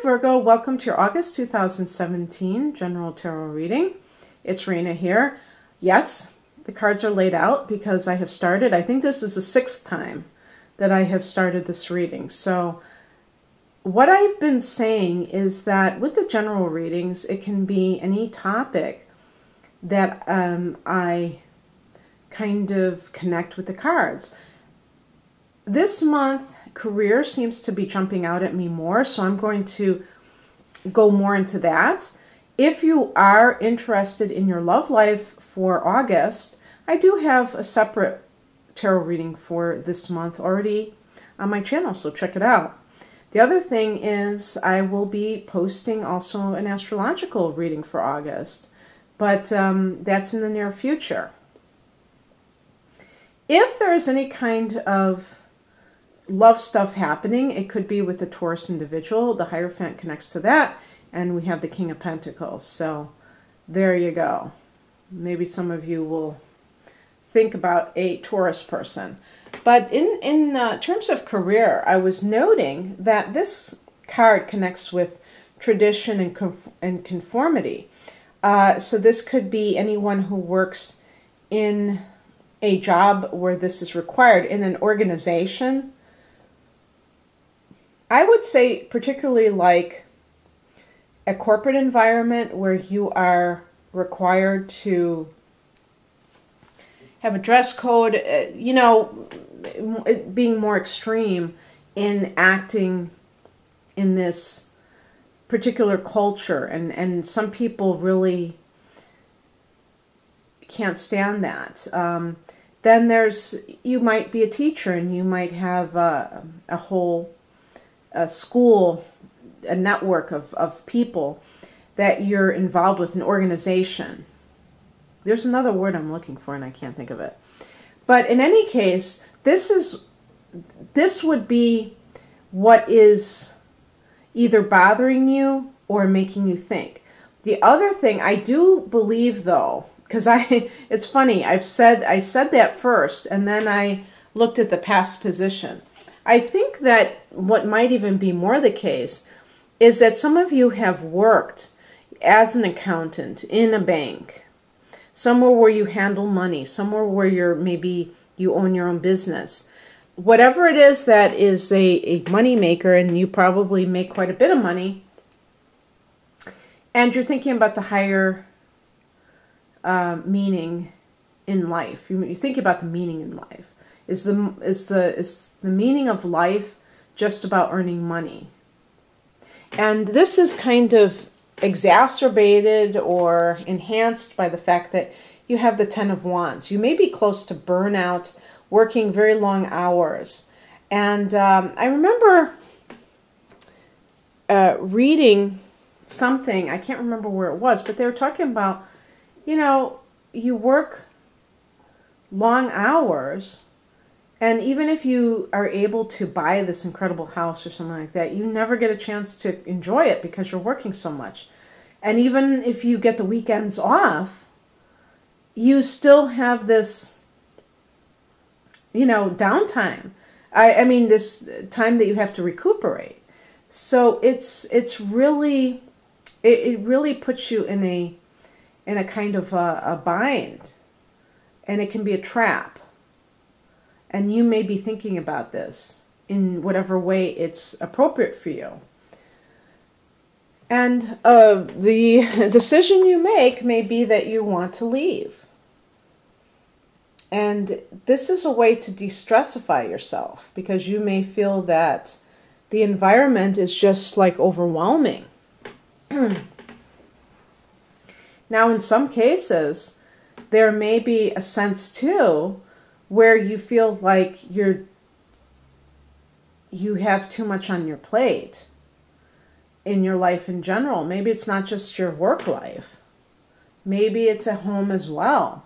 Virgo, welcome to your August 2017 General Tarot reading. It's Rena here. Yes, the cards are laid out because I have started. I think this is the 6th time that I have started this reading. So what I've been saying is that with the general readings, it can be any topic that I kind of connect with the cards. This month, career seems to be jumping out at me more, so I'm going to go more into that. If you are interested in your love life for August, I do have a separate tarot reading for this month already on my channel, so check it out. The other thing is I will be posting also an astrological reading for August, but that's in the near future. If there is any kind of love stuff happening, it could be with the Taurus individual. The Hierophant connects to that, and we have the King of Pentacles. So there you go. Maybe some of you will think about a Taurus person. But in terms of career, I was noting that this card connects with tradition and conformity. So this could be anyone who works in a job where this is required, in an organization. I would say particularly like a corporate environment where you are required to have a dress code, you know, being more extreme in acting in this particular culture. And some people really can't stand that. Then you might be a teacher and you might have a whole school, a network of people that you're involved with, an organization. There's another word I'm looking for and I can't think of it. But in any case, this would be what is either bothering you or making you think. The other thing I do believe, though, because it's funny, I said that first and then I looked at the past position. I think that what might even be more the case is that some of you have worked as an accountant in a bank, somewhere where you handle money, somewhere where maybe you own your own business. Whatever it is that is a money maker, and you probably make quite a bit of money, and you're thinking about the higher meaning in life. You think about the meaning in life. Is the meaning of life just about earning money? And this is kind of exacerbated or enhanced by the fact that you have the Ten of Wands. You may be close to burnout, working very long hours. And I remember reading something, I can't remember where it was, but they were talking about, you know, you work long hours, and even if you are able to buy this incredible house or something like that, you never get a chance to enjoy it because you're working so much. And even if you get the weekends off, you still have this, you know, downtime. I mean, this time that you have to recuperate. So it really puts you in a kind of a bind, and it can be a trap. And you may be thinking about this in whatever way it's appropriate for you. And the decision you make may be that you want to leave. And this is a way to de-stressify yourself, because you may feel that the environment is just like overwhelming. Now, in some cases, there may be a sense too where you feel like you have too much on your plate in your life in general. Maybe it's not just your work life. Maybe it's at home as well.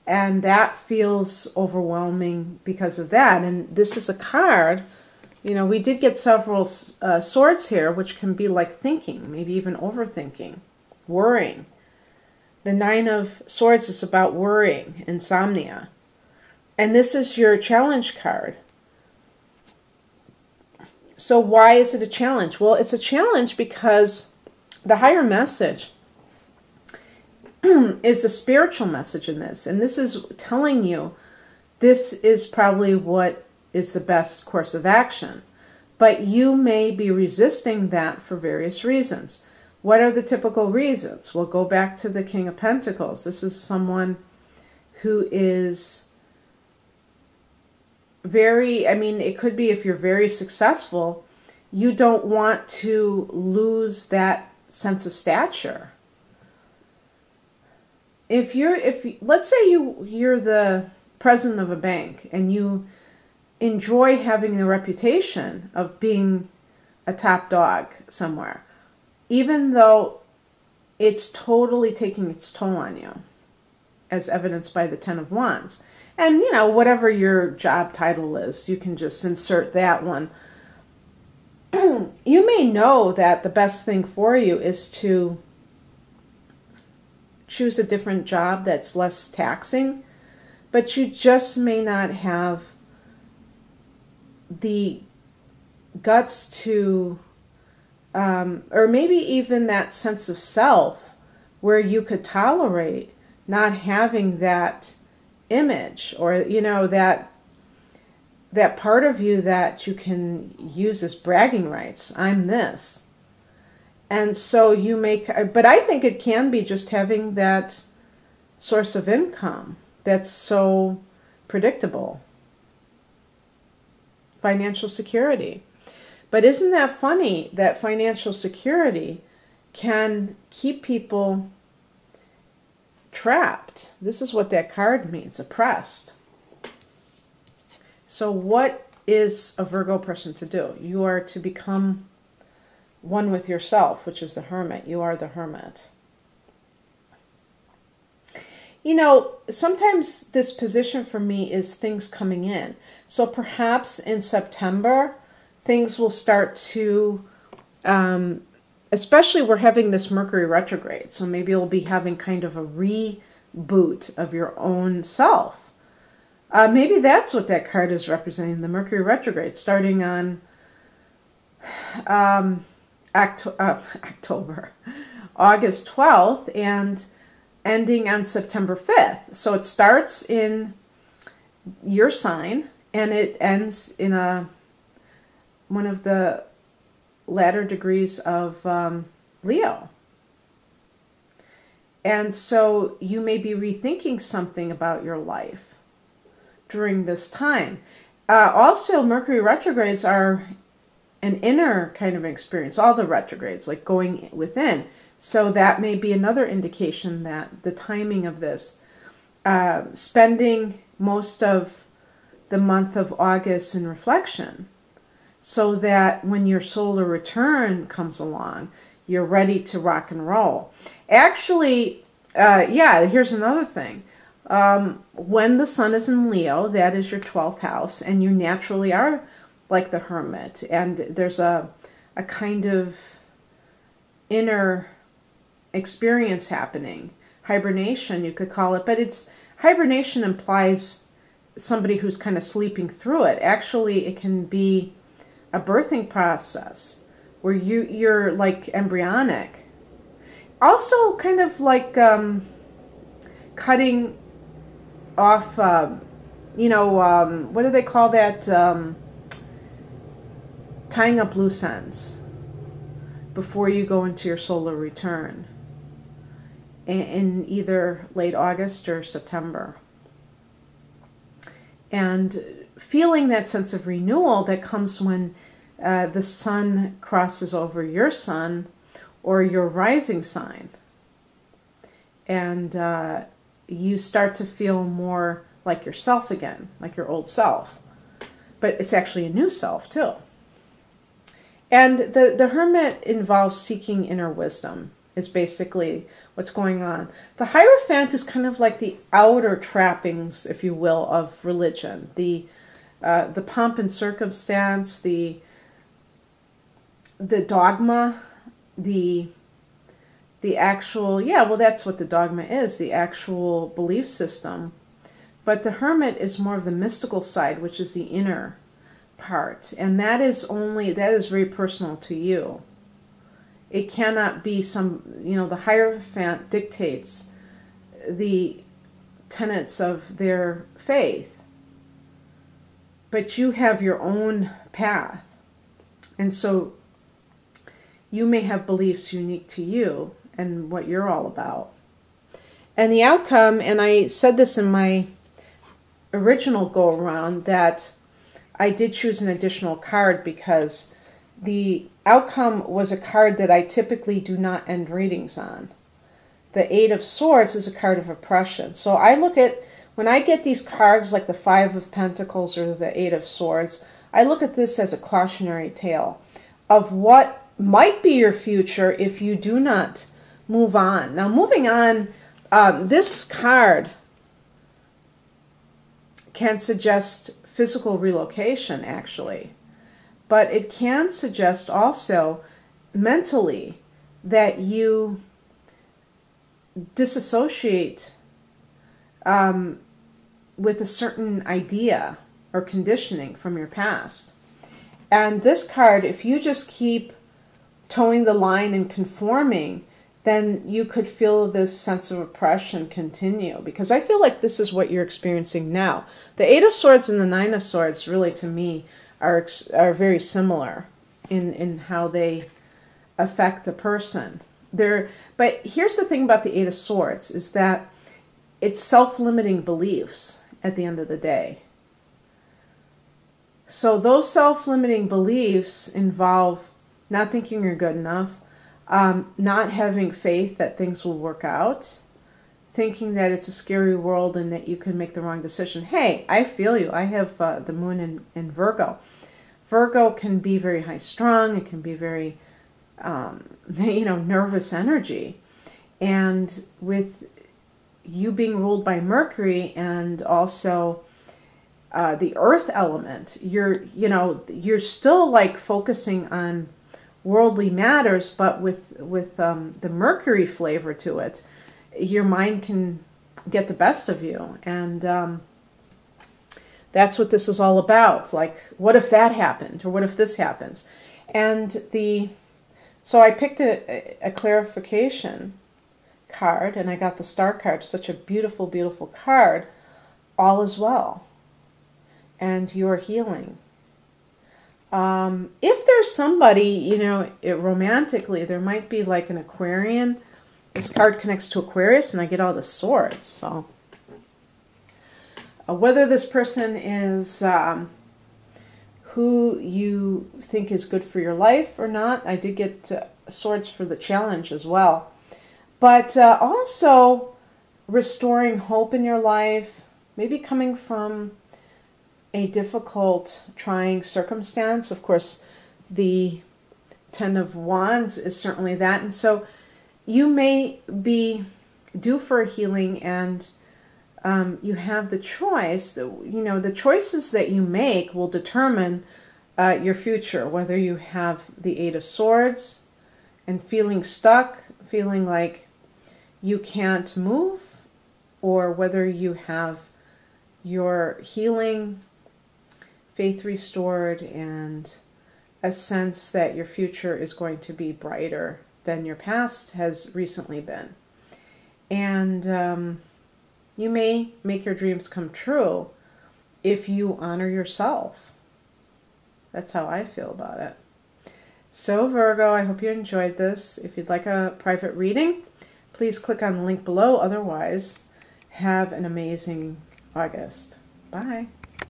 And that feels overwhelming because of that. And this is a card, you know, we did get several swords here, which can be like thinking, maybe even overthinking, worrying. The Nine of Swords is about worrying, insomnia. And this is your challenge card. So why is it a challenge? Well, it's a challenge because the higher message is the spiritual message in this. And this is telling you this is probably what is the best course of action. But you may be resisting that for various reasons. What are the typical reasons? Well, go back to the King of Pentacles. This is someone who is very, I mean, it could be if you're very successful, you don't want to lose that sense of stature. If let's say you're the president of a bank and you enjoy having the reputation of being a top dog somewhere, even though it's totally taking its toll on you, as evidenced by the Ten of Wands. And, you know, whatever your job title is, you can just insert that one. You may know that the best thing for you is to choose a different job that's less taxing, but you just may not have the guts to, or maybe even that sense of self where you could tolerate not having that image, or, you know, that part of you that you can use as bragging rights. I'm this. And so you make, but I think it can be just having that source of income that's so predictable. Financial security. But isn't that funny that financial security can keep people trapped? This is what that card means, oppressed. So what is a Virgo person to do? You are to become one with yourself, which is the Hermit. You are the Hermit. You know, sometimes this position for me is things coming in. So perhaps in September, things will start to, especially we're having this Mercury retrograde. So maybe you'll be having kind of a reboot of your own self. Maybe that's what that card is representing, the Mercury retrograde, starting on August 12th and ending on September 5th. So it starts in your sign and it ends in one of the latter degrees of Leo. And so you may be rethinking something about your life during this time. Also, Mercury retrogrades are an inner kind of experience. All the retrogrades, like going within. So that may be another indication that the timing of this, spending most of the month of August in reflection, so that when your solar return comes along, you're ready to rock and roll. Actually, yeah, here's another thing. When the sun is in Leo, that is your 12th house, and you naturally are like the Hermit, and there's a kind of inner experience happening. Hibernation, you could call it, but hibernation implies somebody who's kind of sleeping through it. Actually, it can be a birthing process where you're like embryonic. Also kind of like cutting off, you know, what do they call that? Tying up loose ends before you go into your solar return in either late August or September. And feeling that sense of renewal that comes when the sun crosses over your sun or your rising sign. And you start to feel more like yourself again, like your old self. But it's actually a new self too. And the Hermit involves seeking inner wisdom, is basically what's going on. The Hierophant is kind of like the outer trappings, if you will, of religion. The pomp and circumstance, the dogma, the actual, yeah, well, that's what the dogma is, the actual belief system. But the Hermit is more of the mystical side, which is the inner part, and that is very personal to you. It cannot be the Hierophant dictates the tenets of their faith, but you have your own path, and so you may have beliefs unique to you and what you're all about. And the outcome, and I said this in my original go around, that I did choose an additional card because the outcome was a card that I typically do not end readings on. The Eight of Swords is a card of oppression. So I look at, when I get these cards like the Five of Pentacles or the Eight of Swords, I look at this as a cautionary tale of what might be your future if you do not move on. Now, moving on, this card can suggest physical relocation, actually. But it can suggest also mentally that you disassociate with a certain idea or conditioning from your past. And this card, if you just keep towing the line and conforming, then you could feel this sense of oppression continue. Because I feel like this is what you're experiencing now. The Eight of Swords and the Nine of Swords, really, to me, are very similar in how they affect the person. But here's the thing about the Eight of Swords, is that it's self-limiting beliefs at the end of the day. So those self-limiting beliefs involve not thinking you're good enough, not having faith that things will work out, thinking that it's a scary world and that you can make the wrong decision. Hey, I feel you. I have the moon in Virgo. Virgo can be very high-strung. It can be very, nervous energy. And with you being ruled by Mercury and also the earth element, you're still like focusing on worldly matters, but with the Mercury flavor to it, your mind can get the best of you. And that's what this is all about. Like, what if that happened? Or what if this happens? And so I picked a clarification card, and I got the Star card. Such a beautiful, beautiful card. All is well. And you're healing. If there's somebody, romantically, there might be like an Aquarian. This card connects to Aquarius, and I get all the swords. So whether this person is who you think is good for your life or not, I did get swords for the challenge as well. But also restoring hope in your life, maybe coming from a difficult, trying circumstance. Of course, the Ten of Wands is certainly that. And so you may be due for a healing, and you have the choice. The choices that you make will determine your future, whether you have the Eight of Swords and feeling stuck, feeling like you can't move, or whether you have your healing, faith restored, and a sense that your future is going to be brighter than your past has recently been. And you may make your dreams come true if you honor yourself. That's how I feel about it. So Virgo, I hope you enjoyed this. If you'd like a private reading, please click on the link below. Otherwise, have an amazing August. Bye.